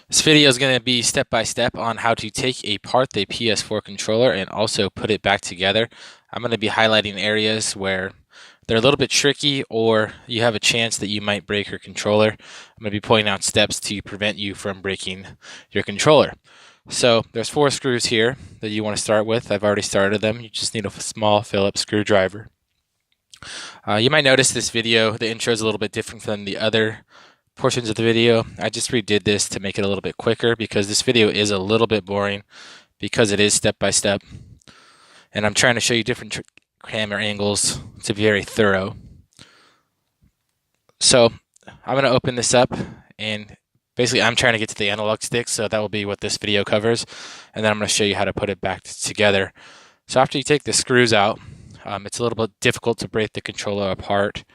This video is going to be step by step on how to take apart the PS4 controller and also put it back together. I'm going to be highlighting areas where they're a little bit tricky or you have a chance that you might break your controller. I'm going to be pointing out steps to prevent you from breaking your controller. So there's 4 screws here that you want to start with. I've already started them. You just need a small Phillips screwdriver. You might notice this video, the intro is a little bit different from the other portions of the video. I just redid this to make it a little bit quicker because this video is a little bit boring because it is step by step. And I'm trying to show you different camera angles to be very thorough. So I'm going to open this up and basically I'm trying to get to the analog stick, so that will be what this video covers. And then I'm going to show you how to put it back together. So after you take the screws out, it's a little bit difficult to break the controller apart.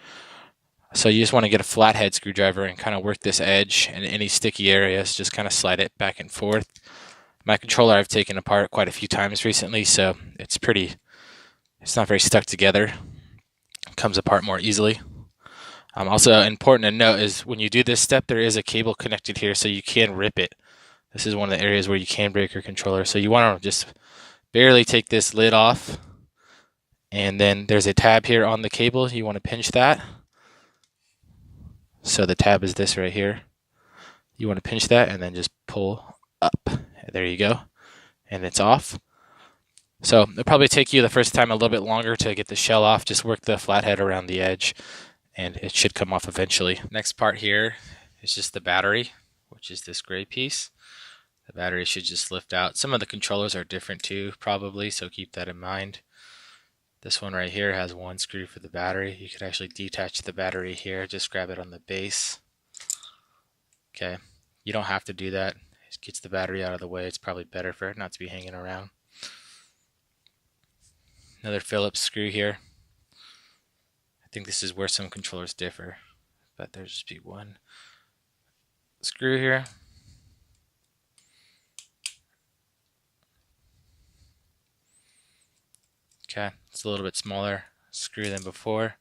So you just want to get a flathead screwdriver and kind of work this edge and any sticky areas, just kind of slide it back and forth. My controller I've taken apart quite a few times recently, so it's not very stuck together. It comes apart more easily. Also important to note is when you do this step, there is a cable connected here, so you can rip it. This is one of the areas where you can break your controller. So you want to just barely take this lid off, and then there's a tab here on the cable. You want to pinch that. So the tab is this right here. You want to pinch that and then just pull up. There you go. And it's off. So it'll probably take you the first time a little bit longer to get the shell off. Just work the flathead around the edge and it should come off eventually. Next part here is just the battery, which is this gray piece. The battery should just lift out. Some of the controllers are different too, probably, so keep that in mind. This one right here has 1 screw for the battery. You could actually detach the battery here. Just grab it on the base. Okay, you don't have to do that. It gets the battery out of the way. It's probably better for it not to be hanging around. Another Phillips screw here. I think this is where some controllers differ, but there's just be 1 screw here. Okay, it's a little bit smaller screw than before.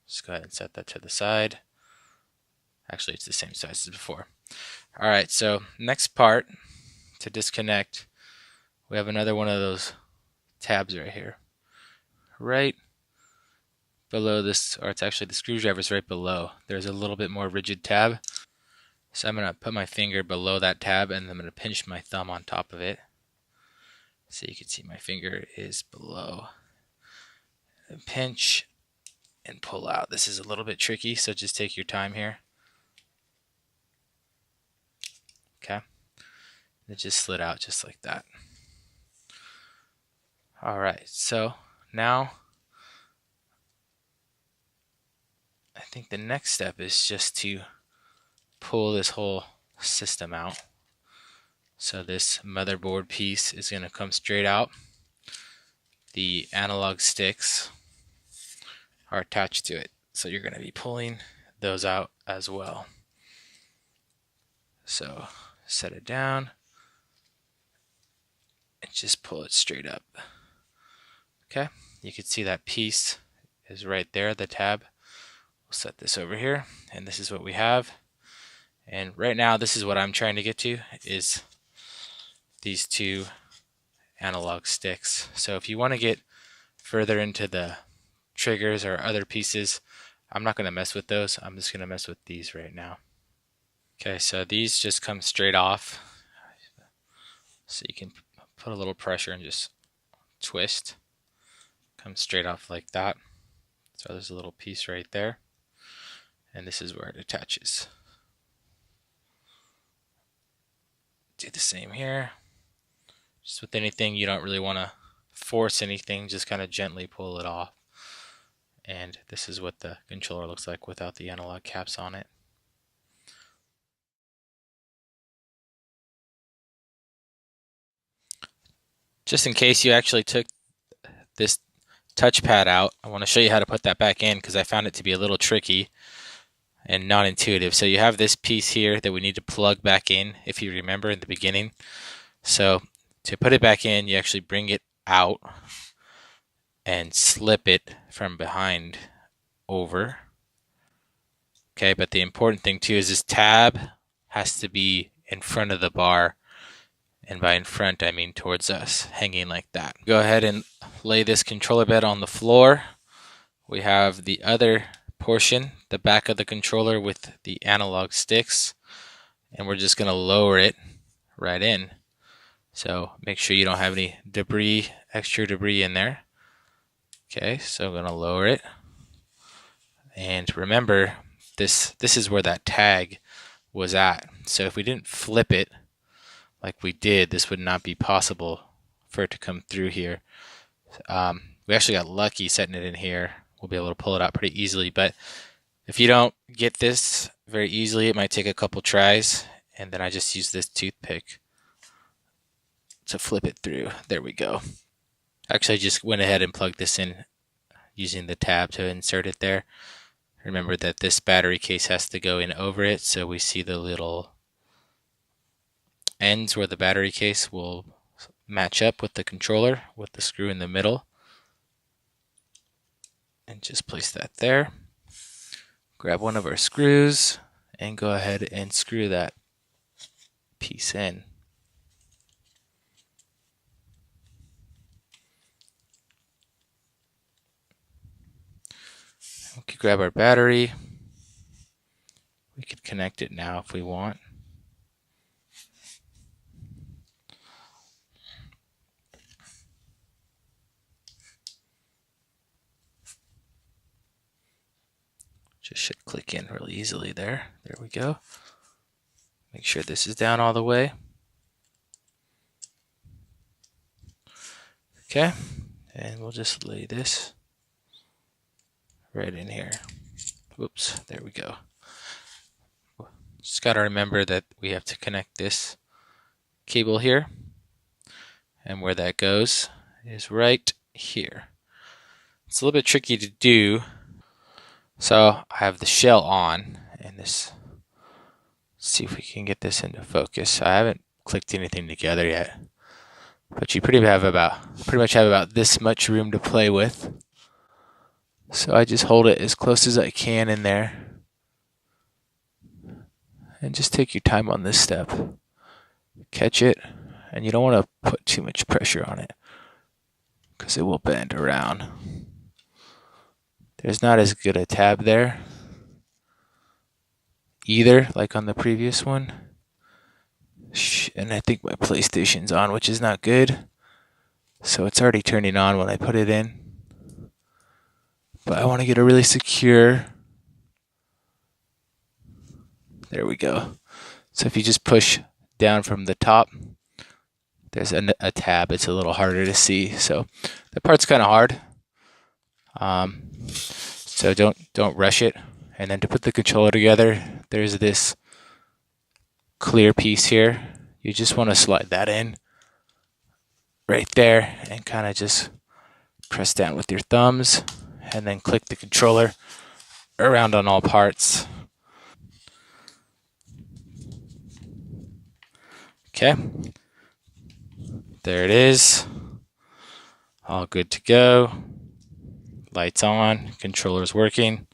Just go ahead and set that to the side. Actually, it's the same size as before. Alright, so next part to disconnect, we have another one of those tabs right here. Right below this, or it's actually the screwdriver is right below. There's a little bit more rigid tab. So I'm going to put my finger below that tab and I'm going to pinch my thumb on top of it. So you can see my finger is below. And pinch and pull out. This is a little bit tricky, so just take your time here. Okay. It just slid out just like that. Alright, so now I think the next step is just to pull this whole system out. So this motherboard piece is going to come straight out. The analog sticks are attached to it, so you're going to be pulling those out as well. So set it down and just pull it straight up. Okay, you can see that piece is right there, the tab. We'll set this over here, and this is what we have. And right now, this is what I'm trying to get to, is these 2 analog sticks. So if you want to get further into the triggers or other pieces, I'm not going to mess with those. I'm just going to mess with these right now. Okay, so these just come straight off. So you can put a little pressure and just twist. Comes straight off like that. So there's a little piece right there. And this is where it attaches. Do the same here. Just with anything, you don't really want to force anything, just kind of gently pull it off. And this is what the controller looks like without the analog caps on it. Just in case you actually took this touchpad out, I want to show you how to put that back in because I found it to be a little tricky and not intuitive. So you have this piece here that we need to plug back in, if you remember in the beginning. So to put it back in, you actually bring it out and slip it from behind over. Okay, but the important thing too is this tab has to be in front of the bar. And by in front, I mean towards us, hanging like that. Go ahead and lay this controller bed on the floor. We have the other portion, the back of the controller with the analog sticks, and we're just going to lower it right in. So make sure you don't have any debris, extra debris in there. Okay, so I'm going to lower it. And remember, this is where that tag was at. So if we didn't flip it like we did, this would not be possible for it to come through here. We actually got lucky setting it in here. We'll be able to pull it out pretty easily, but if you don't get this very easily, it might take a couple tries, and then I just use this toothpick to flip it through. There we go. Actually, I just went ahead and plugged this in using the tab to insert it there. Remember that this battery case has to go in over it, so we see the little ends where the battery case will match up with the controller with the screw in the middle. And just place that there. Grab one of our screws and go ahead and screw that piece in. We could grab our battery. We could connect it now if we want. Just should click in really easily there. There we go. Make sure this is down all the way. Okay, and we'll just lay this right in here. Whoops, there we go. Just got to remember that we have to connect this cable here, and where that goes is right here. It's a little bit tricky to do. So I have the shell on, and this, let's see if we can get this into focus. I haven't clicked anything together yet, but you pretty much have about this much room to play with. So I just hold it as close as I can in there, and just take your time on this step. Catch it, and you don't want to put too much pressure on it because it will bend around. There's not as good a tab there either, like on the previous one. And I think my PlayStation's on, which is not good. So it's already turning on when I put it in. But I want to get it really secure. There we go. So if you just push down from the top, there's a tab. It's a little harder to see. So that part's kind of hard. So don't rush it. And then to put the controller together, there's this clear piece here. You just want to slide that in right there and kind of just press down with your thumbs and then click the controller around on all parts. Okay, there it is, all good to go. Lights on, controller's working.